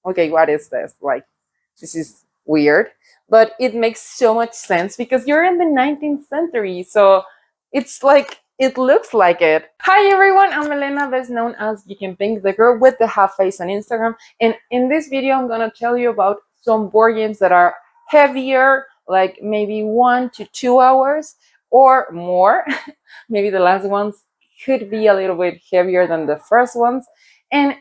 okay, what is this? Like, this is weird, but it makes so much sense because you're in the 19th century. So it's like, it looks like it. Hi everyone, I'm Elena, best known as Geek and Pink, the girl with the half face on Instagram. And in this video, I'm gonna tell you about some board games that are heavier, like maybe 1 to 2 hours or more. Maybe the last ones could be a little bit heavier than the first ones. And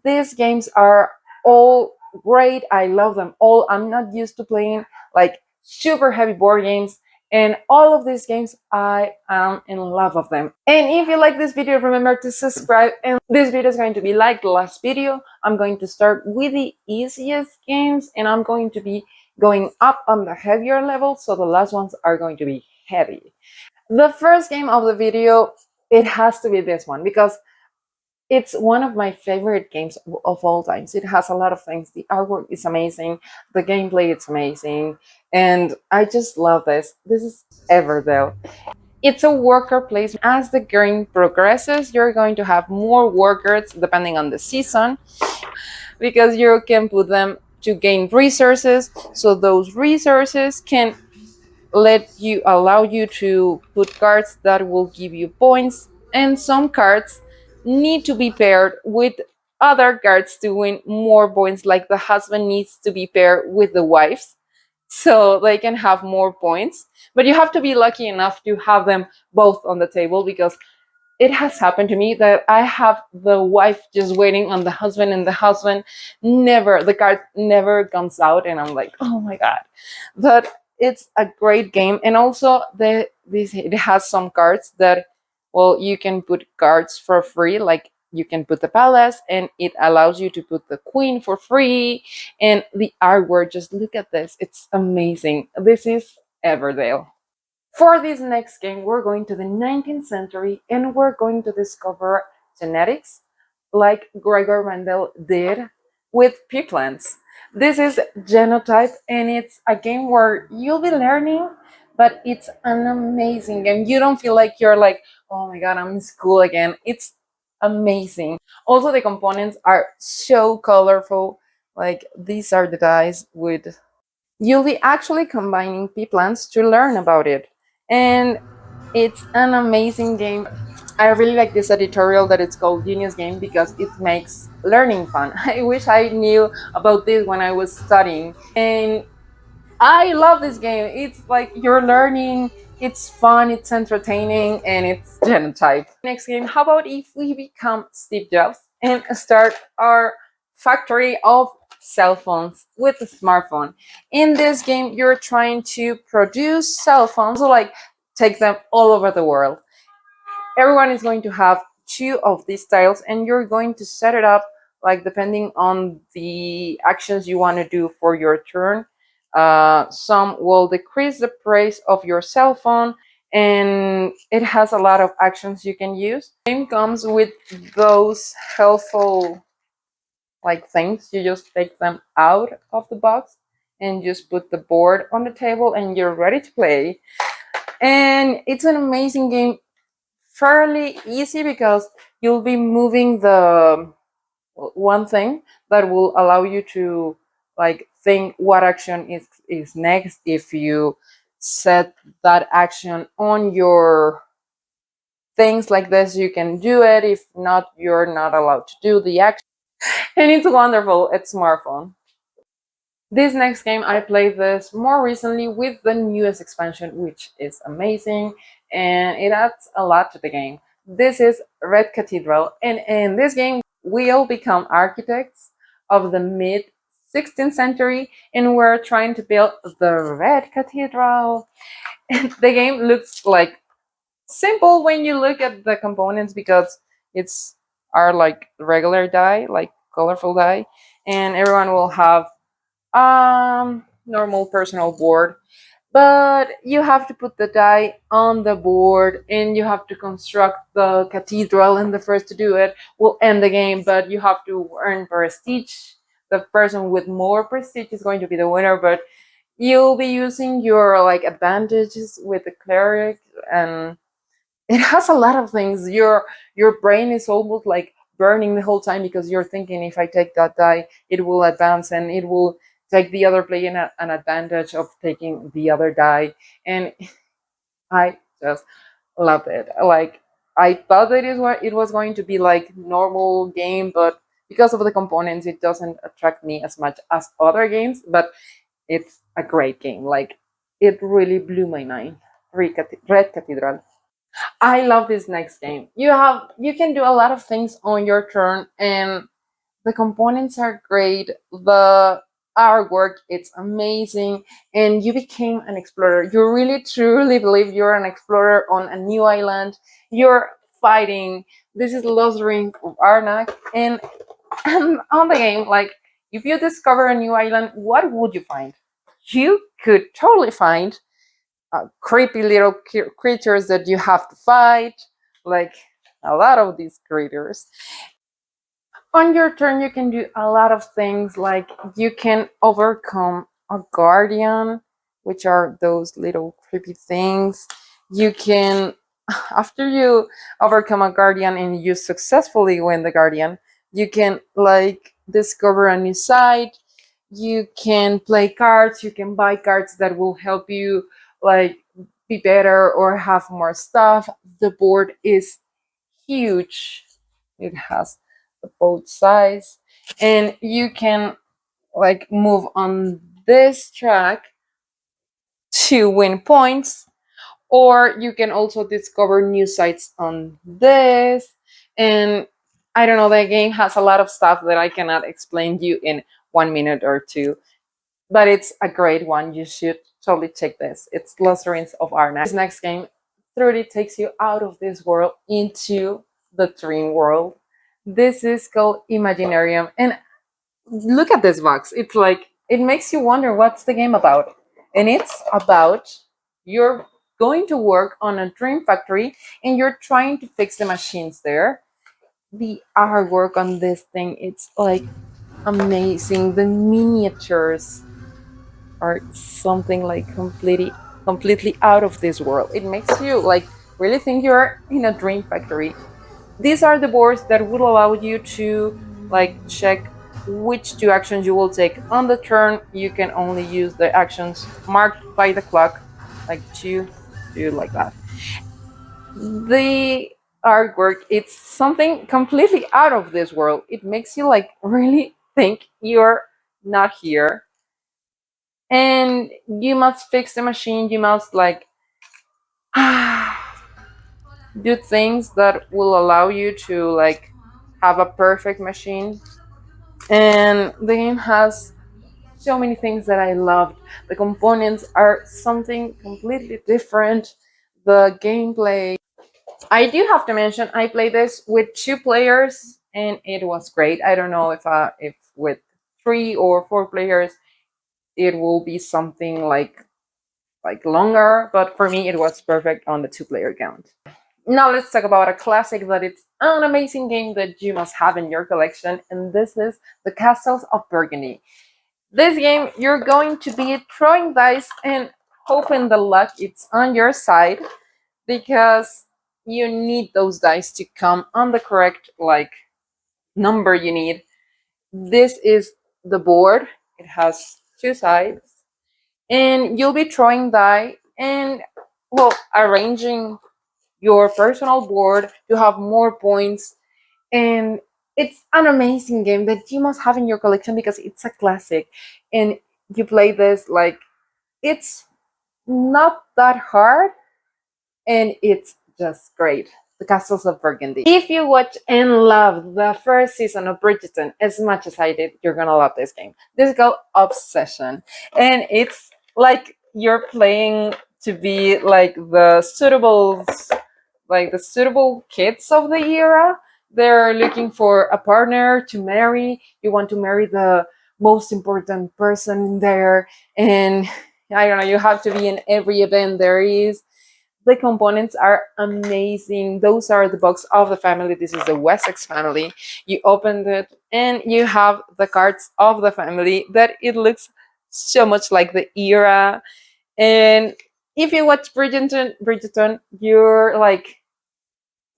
these games are all great. I love them all. I'm not used to playing like super heavy board games, and all of these games, I am in love of them. And if you like this video, remember to subscribe. And this video is going to be like the last video. I'm going to start with the easiest games, and I'm going to be going up on the heavier level, so the last ones are going to be heavy. The first game of the video, it has to be this one because it's one of my favorite games of all times. It has a lot of things. The artwork is amazing. The gameplay is amazing. And I just love this. This is Everdell. It's a worker placement. As the game progresses, you're going to have more workers depending on the season, because you can put them to gain resources. So those resources can allow you to put cards that will give you points, and some cards need to be paired with other cards to win more points, like the husband needs to be paired with the wives so they can have more points. But you have to be lucky enough to have them both on the table, because it has happened to me that I have the wife just waiting on the husband, and the husband never, the card never comes out, and I'm like, oh my god. But it's a great game. And also it has some cards that, well, you can put cards for free, like you can put the palace, and it allows you to put the queen for free. And the artwork, just look at this, it's amazing. This is Everdell. For this next game, we're going to the 19th century, and we're going to discover genetics like Gregor Mendel did with pea plants. This is Genotype, and it's a game where you'll be learning, but it's an amazing game. You don't feel like you're like, oh my god, I'm in school again. It's amazing. Also, the components are so colorful. Like, these are the dice with, you'll be actually combining pea plants to learn about it. And it's an amazing game. I really like this editorial that it's called Genius Game because it makes learning fun. I wish I knew about this when I was studying. And I love this game. It's like you're learning, it's fun, it's entertaining, and it's Genotype. Next game, how about if we become Steve Jobs and start our factory of cell phones with a smartphone? In this game, you're trying to produce cell phones, so like take them all over the world. Everyone is going to have 2 of these tiles, and you're going to set it up like depending on the actions you want to do for your turn. Some will decrease the price of your cell phone, and it has a lot of actions you can use. The game comes with those helpful like things. You just take them out of the box and just put the board on the table, and you're ready to play. And it's an amazing game, fairly easy because you'll be moving the one thing that will allow you to like think what action is next. If you set that action on your things like this, you can do it. If not, you're not allowed to do the action. And it's wonderful. It's smartphone. This next game, I played this more recently with the newest expansion, which is amazing, and it adds a lot to the game. This is Red Cathedral, and in this game, we'll become architects of the mid 16th century, and we're trying to build the Red Cathedral. The game looks like simple when you look at the components because it's are like regular die, like colorful die, and everyone will have normal personal board, but you have to put the die on the board, and you have to construct the cathedral, and the first to do it will end the game, but you have to earn prestige. The person with more prestige is going to be the winner, but you'll be using your like advantages with the cleric, and it has a lot of things. Your brain is almost like burning the whole time because you're thinking, if I take that die, it will advance and it will take the other player an advantage of taking the other die. And I just loved it. Like, I thought that it was going to be like normal game, but because of the components, it doesn't attract me as much as other games. But it's a great game. Like, it really blew my mind. Red Cathedral. I love this next game. You can do a lot of things on your turn, and the components are great. The artwork, it's amazing, and you became an explorer. You really truly believe you're an explorer on a new island. You're fighting. This is Lost Ring of Arnak, and on the game, like, if you discover a new island, what would you find? You could totally find creepy little creatures that you have to fight, like a lot of these creatures. On your turn, you can do a lot of things, like you can overcome a guardian, which are those little creepy things. You can, after you overcome a guardian and you successfully win the guardian, you can like discover a new site. You can play cards, you can buy cards that will help you like be better or have more stuff. The board is huge. It has both sides, and you can like move on this track to win points, or you can also discover new sites on this. And I don't know, the game has a lot of stuff that I cannot explain to you in 1 minute or two, but it's a great one. You should totally check this. It's Lost Ruins of Arnak. This next game truly takes you out of this world into the dream world. This is called Imaginarium, and look at this box. It's like, it makes you wonder what's the game about. And it's about, you're going to work on a dream factory and you're trying to fix the machines there. The artwork on this thing, it's like amazing. The miniatures are something like completely out of this world. It makes you like really think you're in a dream factory. These are the boards that will allow you to like check which two actions you will take on the turn. You can only use the actions marked by the clock, like two, do like that. The artwork, it's something completely out of this world. It makes you like really think you're not here, and you must fix the machine. You must like do things that will allow you to like have a perfect machine. And the game has so many things that I loved. The components are something completely different. The gameplay, I do have to mention, I played this with 2 players and it was great. I don't know if with 3 or 4 players it will be something like longer, but for me it was perfect on the 2 player count. Now let's talk about a classic that it's an amazing game that you must have in your collection, and this is The Castles of Burgundy. This game, you're going to be throwing dice and hoping the luck it's on your side, because you need those dice to come on the correct like number you need. This is the board. It has 2 sides, and you'll be throwing die and well arranging your personal board to have more points. And it's an amazing game that you must have in your collection because it's a classic, and you play this like, it's not that hard, and it's just great. The Castles of Burgundy. If you watch and love the first season of Bridgerton as much as I did, you're gonna love this game. This is called Obsession, and it's like you're playing to be like the suitable kids of the era. They're looking for a partner to marry. You want to marry the most important person there, and I don't know, you have to be in every event there is. The components are amazing. Those are the box of the family. This is the Wessex family. You opened it and you have the cards of the family that it looks so much like the era. And if you watch Bridgerton, you're like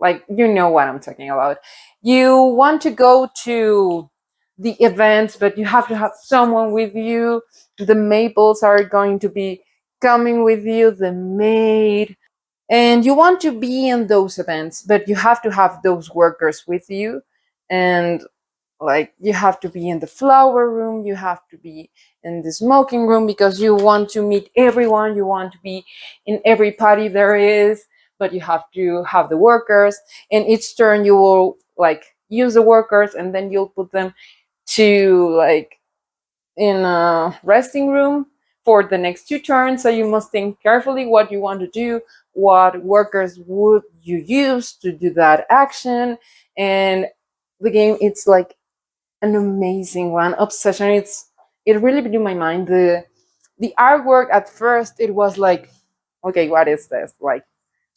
Like, you know what I'm talking about. You want to go to the events, but you have to have someone with you. The maples are going to be coming with you, the maid, and you want to be in those events, but you have to have those workers with you. And like, you have to be in the flower room, you have to be in the smoking room, because you want to meet everyone, you want to be in every party there is, but you have to have the workers. And each turn you will like use the workers, and then you'll put them to like in a resting room for the next 2 turns. So you must think carefully what you want to do, what workers would you use to do that action. And the game, it's like an amazing one. Obsession, it really blew my mind. The artwork at first, it was like, okay, what is this? Like,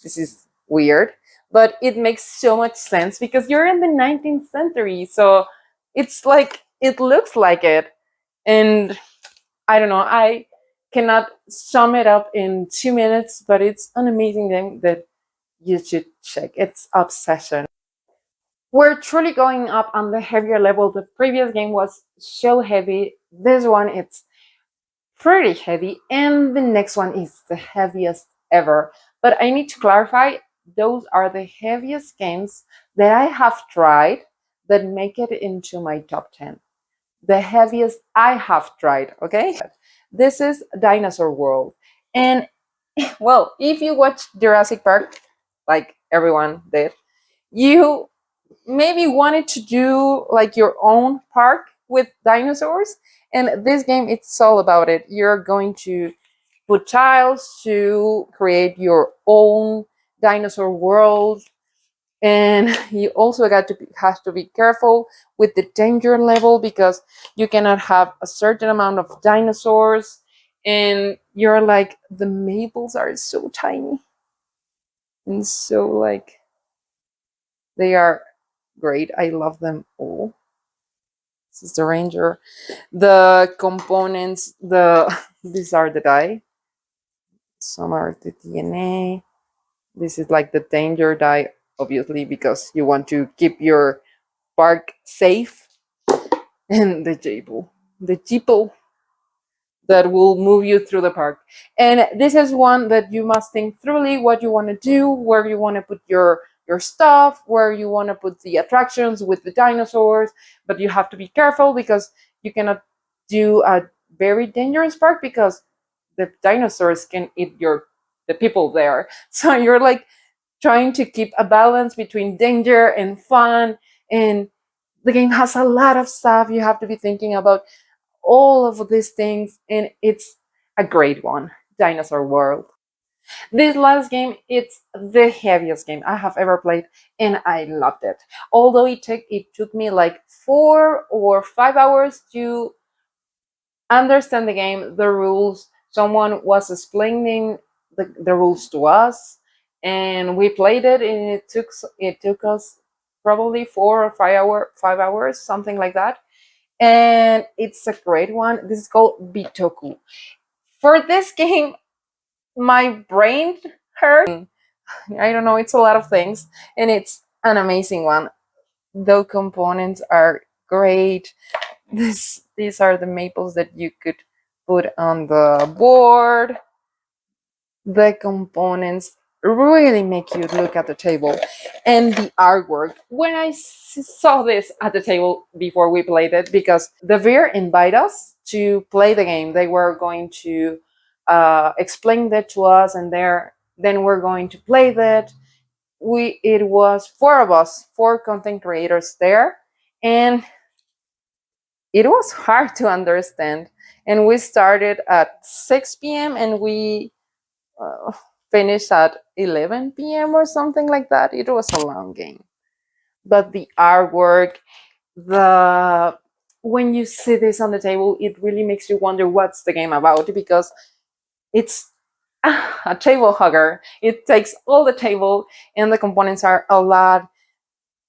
this is weird, but it makes so much sense because you're in the 19th century. So it's like, it looks like it. And I don't know, I cannot sum it up in 2 minutes, but it's an amazing game that you should check. It's Obsession. We're truly going up on the heavier level. The previous game was so heavy. This one, it's pretty heavy, and the next one is the heaviest ever. But I need to clarify, those are the heaviest games that I have tried that make it into my top 10. The heaviest I have tried, okay? This is Dinosaur World. And well, if you watch Jurassic Park, like everyone did, you maybe wanted to do like your own park with dinosaurs. And this game, it's all about it. You're going to put tiles to create your own dinosaur world. And you also have to be careful with the danger level, because you cannot have a certain amount of dinosaurs. And you're like, the maples are so tiny, and so like, they are great. I love them all. This is the ranger. The components, these are the die. Some are the DNA. This is like the danger die, obviously, because you want to keep your park safe. And the jeeple that will move you through the park. And this is one that you must think thoroughly what you want to do, where you want to put your stuff, where you want to put the attractions with the dinosaurs. But you have to be careful, because you cannot do a very dangerous park, because the dinosaurs can eat the people there. So you're like trying to keep a balance between danger and fun. And the game has a lot of stuff you have to be thinking about, all of these things, and it's a great one. Dinosaur World. This last game, it's the heaviest game I have ever played, and I loved it. Although it took me like 4 or 5 hours to understand the game, the rules. Someone was explaining the rules to us, and we played it, and it took us probably 4 or 5 hours, something like that. And it's a great one. This is called Bitoku. For this game, my brain hurt. I don't know, it's a lot of things, and it's an amazing one. The components are great. These are the maples that you could put on the board. The components really make you look at the table, and the artwork. When I saw this at the table before we played it, because the Veer invited us to play the game, they were going to explain that to us, and then we're going to play that. It was 4 of us, 4 content creators there, and it was hard to understand. And we started at 6 p.m. and we uh, finished at 11 p.m. or something like that. It was a long game. But the artwork, the when you see this on the table, it really makes you wonder what's the game about, because it's a table hugger. It takes all the table, and the components are a lot.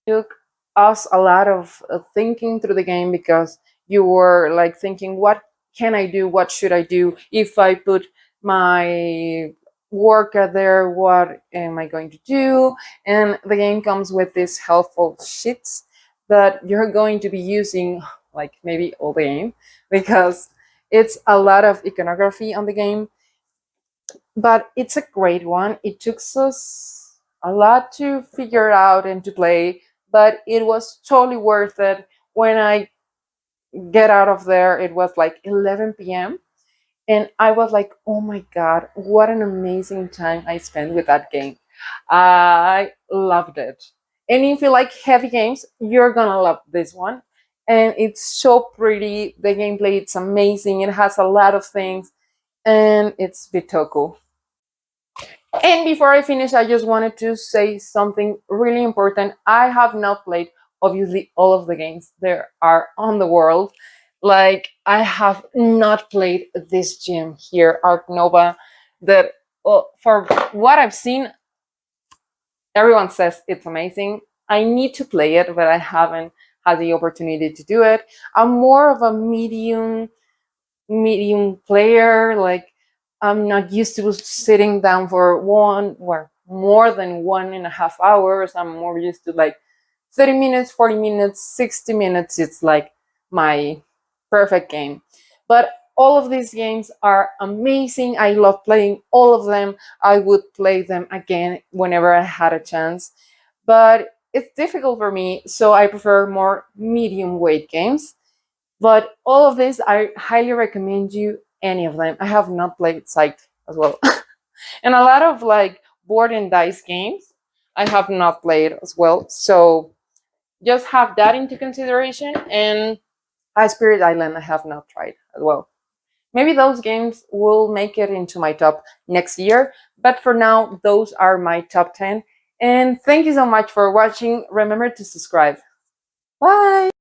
It took us a lot of thinking through the game, because you were like thinking, what can I do? What should I do if I put my work out there, what am I going to do? And the game comes with these helpful sheets that you're going to be using like maybe all the game, because it's a lot of iconography on the game, but it's a great one. It took us a lot to figure out and to play, but it was totally worth it. When I get out of there, it was like 11 p.m. And I was like, oh my God, what an amazing time I spent with that game. I loved it. And if you like heavy games, you're gonna love this one. And it's so pretty. The gameplay, it's amazing. It has a lot of things, and it's Bitoku. And before I finish, I just wanted to say something really important. I have not played, obviously, all of the games there are on the world. Like, I have not played this gym here, Arc Nova, that, well, for what I've seen, everyone says it's amazing. I need to play it, but I haven't had the opportunity to do it. I'm more of a medium player. Like, I'm not used to sitting down for one or more than 1.5 hours. I'm more used to like 30 minutes, 40 minutes, 60 minutes. It's like my perfect game. But all of these games are amazing. I love playing all of them. I would play them again whenever I had a chance. But it's difficult for me, so I prefer more medium weight games. But all of this, I highly recommend you any of them. I have not played Psych as well. And a lot of like board and dice games, I have not played as well. So just have that into consideration. And Spirit Island, I have not tried as well. Maybe those games will make it into my top next year. But for now, those are my top 10. And thank you so much for watching. Remember to subscribe. Bye!